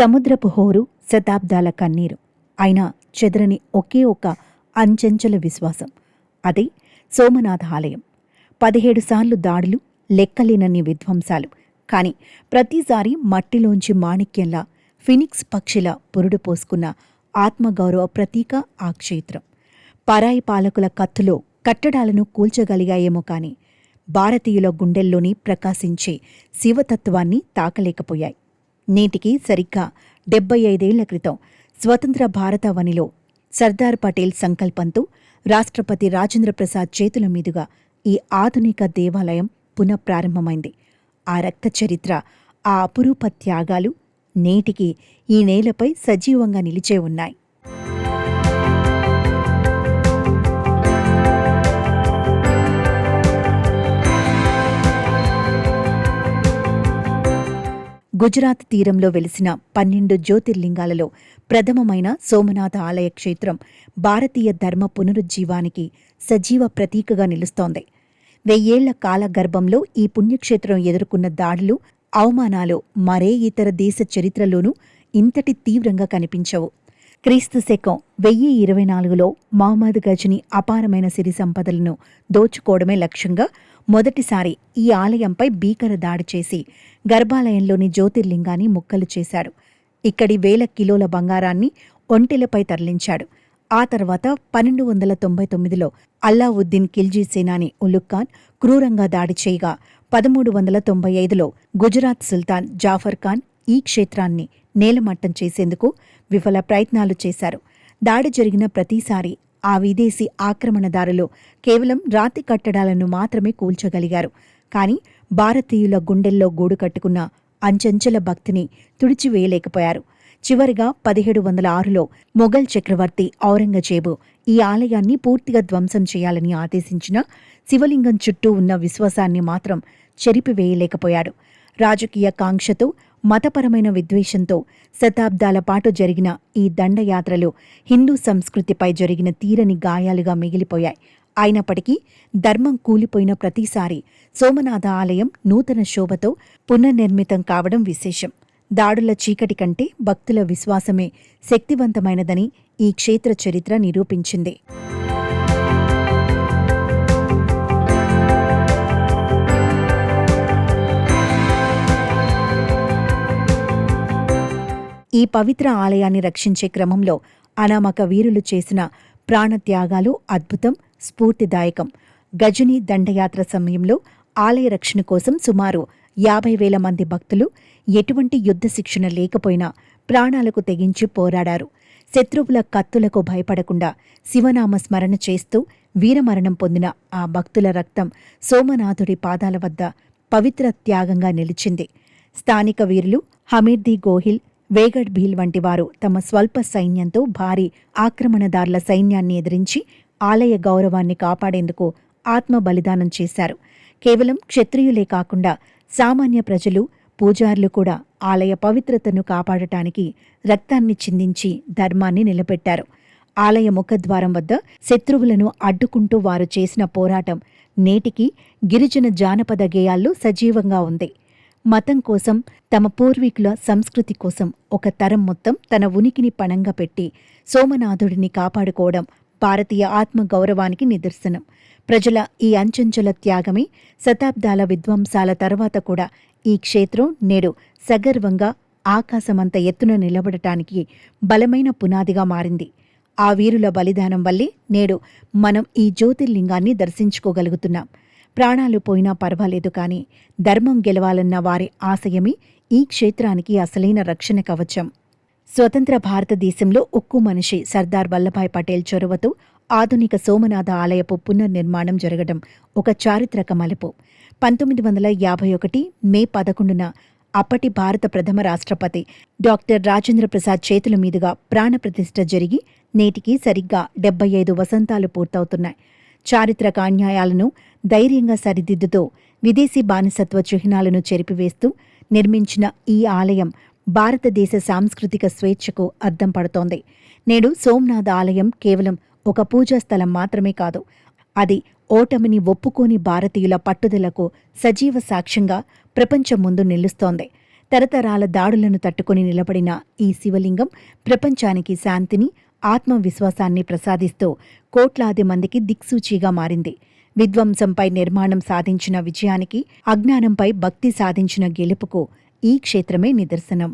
సముద్రపు హోరు, శతాబ్దాల కన్నీరు. అయినా చెదరని ఒకే ఒక అంచెంచెల విశ్వాసం. అదే సోమనాథ ఆలయం. 17 సార్లు దాడులు, లెక్కలేనన్ని విధ్వంసాలు. కాని ప్రతిసారి మట్టిలోంచి మాణిక్యంలా, ఫినిక్స్ పక్షిలా పురుడు పోసుకున్న ఆత్మగౌరవ ప్రతీక ఆ క్షేత్రం. పరాయి పాలకుల కత్తులో కట్టడాలను కూల్చగలిగాయేమో కాని భారతీయుల గుండెల్లోని ప్రకాశించే శివతత్వాన్ని తాకలేకపోయాయి. నేటికి సరిగ్గా 75 ఏళ్ల క్రితం స్వతంత్ర భారతావనిలో సర్దార్ పటేల్ సంకల్పంతో రాష్ట్రపతి రాజేంద్ర ప్రసాద్ చేతుల మీదుగా ఈ ఆధునిక దేవాలయం పునఃప్రారంభమైంది. ఆ రక్త చరిత్ర, ఆ అపురూప త్యాగాలు నేటికి ఈ నేలపై సజీవంగా నిలిచే ఉన్నాయి. గుజరాత్ తీరంలో వెలిసిన 12 జ్యోతిర్లింగాలలో ప్రథమమైన సోమనాథ ఆలయ క్షేత్రం భారతీయ ధర్మ పునరుజ్జీవానికి సజీవ ప్రతీకగా నిలుస్తోంది. 1000 ఏళ్ల కాలగర్భంలో ఈ పుణ్యక్షేత్రం ఎదుర్కొన్న దాడులు, అవమానాలు మరే ఇతర దేశ చరిత్రలోనూ ఇంతటి తీవ్రంగా కనిపించవు. క్రీస్తు శకం 1024లో మహమ్మద్ గజనీ అపారమైన సిరి సంపదలను దోచుకోవడమే లక్ష్యంగా మొదటిసారి ఈ ఆలయంపై భీకర దాడి చేసి గర్భాలయంలోని జ్యోతిర్లింగాన్ని ముక్కలు చేశాడు. ఇక్కడి 1000 కిలోల బంగారాన్ని ఒంటెలపై తరలించాడు. ఆ తర్వాత 1299లో అల్లావుద్దీన్ ఖిల్జీ సేనాని ఉలుగ్ ఖాన్ క్రూరంగా దాడి చేయగా 1395లో గుజరాత్ సుల్తాన్ జాఫర్ ఖాన్ ఈ క్షేత్రాన్ని నేలమట్టం చేసేందుకు విఫల ప్రయత్నాలు చేశారు. దాడి జరిగిన ప్రతిసారి ఆ విదేశీ ఆక్రమణదారులు కేవలం రాతి కట్టడాలను మాత్రమే కూల్చగలిగారు. కాని భారతీయుల గుండెల్లో గూడు కట్టుకున్న అంచెంచెల భక్తిని తుడిచివేయలేకపోయారు. చివరిగా 1706లో మొఘల్ చక్రవర్తి ఔరంగజేబు ఈ ఆలయాన్ని పూర్తిగా ధ్వంసం చేయాలని ఆదేశించిన శివలింగం చుట్టూ ఉన్న విశ్వాసాన్ని మాత్రం చెరిపివేయలేకపోయాడు. రాజకీయ కాంక్షతో, మతపరమైన విద్వేషంతో శతాబ్దాల పాటు జరిగిన ఈ దండయాత్రలు హిందూ సంస్కృతిపై జరిగిన తీరని గాయాలుగా మిగిలిపోయాయి. అయినప్పటికీ ధర్మం కూలిపోయిన ప్రతిసారి సోమనాథ ఆలయం నూతన శోభతో పునర్నిర్మితం కావడం విశేషం. దాడుల చీకటి కంటే భక్తుల విశ్వాసమే శక్తివంతమైనదని ఈ క్షేత్ర చరిత్ర నిరూపించింది. ఈ పవిత్ర ఆలయాన్ని రక్షించే క్రమంలో అనామక వీరులు చేసిన ప్రాణత్యాగాలు అద్భుతం, స్ఫూర్తిదాయకం. గజనీ దండయాత్ర సమయంలో ఆలయ రక్షణ కోసం సుమారు 50,000 మంది భక్తులు ఎటువంటి యుద్ధ శిక్షణ లేకపోయినా ప్రాణాలకు తెగించి పోరాడారు. శత్రువుల కత్తులకు భయపడకుండా శివనామ స్మరణ చేస్తూ వీరమరణం పొందిన ఆ భక్తుల రక్తం సోమనాథుడి పాదాల వద్ద పవిత్ర త్యాగంగా నిలిచింది. స్థానిక వీరులు హమీర్దీ గోహిల్, వేగఢ్ భీల్ వంటి వారు తమ స్వల్ప సైన్యంతో భారీ ఆక్రమణదారుల సైన్యాన్ని ఎదిరించి ఆలయ గౌరవాన్ని కాపాడేందుకు ఆత్మ బలిదానం చేశారు. కేవలం క్షత్రియులే కాకుండా సామాన్య ప్రజలు, పూజారులు కూడా ఆలయ పవిత్రతను కాపాడటానికి రక్తాన్ని చిందించి ధర్మాన్ని నిలబెట్టారు. ఆలయ ముఖద్వారం వద్ద శత్రువులను అడ్డుకుంటూ వారు చేసిన పోరాటం నేటికి గిరిజన జానపద గేయాల్లో సజీవంగా ఉంది. మతం కోసం, తమ పూర్వీకుల సంస్కృతి కోసం ఒక తరం మొత్తం తన ఉనికిని పణంగా పెట్టి సోమనాథుడిని కాపాడుకోవడం భారతీయ ఆత్మగౌరవానికి నిదర్శనం. ప్రజల ఈ అంచెంచెల త్యాగమే శతాబ్దాల విధ్వంసాల తర్వాత కూడా ఈ క్షేత్రం నేడు సగర్వంగా ఆకాశమంత ఎత్తున నిలబడటానికి బలమైన పునాదిగా మారింది. ఆ వీరుల బలిదానం వల్లే నేడు మనం ఈ జ్యోతిర్లింగాన్ని దర్శించుకోగలుగుతున్నాం. ప్రాణాలు పోయినా పర్వాలేదు కానీ ధర్మం గెలవాలన్న వారి ఆశయమే ఈ క్షేత్రానికి అసలైన రక్షణ కవచం. స్వతంత్ర భారతదేశంలో ఉక్కు మనిషి సర్దార్ వల్లభాయ్ పటేల్ చొరవతో ఆధునిక సోమనాథ ఆలయపు పునర్నిర్మాణం జరగడం ఒక చారిత్రక మలుపు. 1951 మే 11న అప్పటి భారత ప్రథమ రాష్ట్రపతి డాక్టర్ రాజేంద్ర ప్రసాద్ చేతుల మీదుగా ప్రాణప్రతిష్ఠ జరిగి నేటికి సరిగ్గా 75 వసంతాలు పూర్తవుతున్నాయి. చారిత్రక అన్యాయాలను ధైర్యంగా సరిదిద్దుతూ విదేశీ బానిసత్వ చిహ్నాలను చెరిపివేస్తూ నిర్మించిన ఈ ఆలయం భారతదేశ సాంస్కృతిక స్వేచ్ఛకు అద్దం పడుతోంది. నేడు సోమనాథ ఆలయం కేవలం ఒక పూజా స్థలం మాత్రమే కాదు, అది ఓటమిని ఒప్పుకోని భారతీయుల పట్టుదలకు సజీవ సాక్ష్యంగా ప్రపంచం ముందు నిలుస్తోంది. తరతరాల దాడులను తట్టుకొని నిలబడిన ఈ శివలింగం ప్రపంచానికి శాంతిని, ఆత్మవిశ్వాసాన్ని ప్రసాదిస్తూ కోట్లాది మందికి దిక్సూచిగా మారింది. విధ్వంసంపై నిర్మాణం సాధించిన విజయానికి, అజ్ఞానంపై భక్తి సాధించిన గెలుపుకు ఈ క్షేత్రమే నిదర్శనం.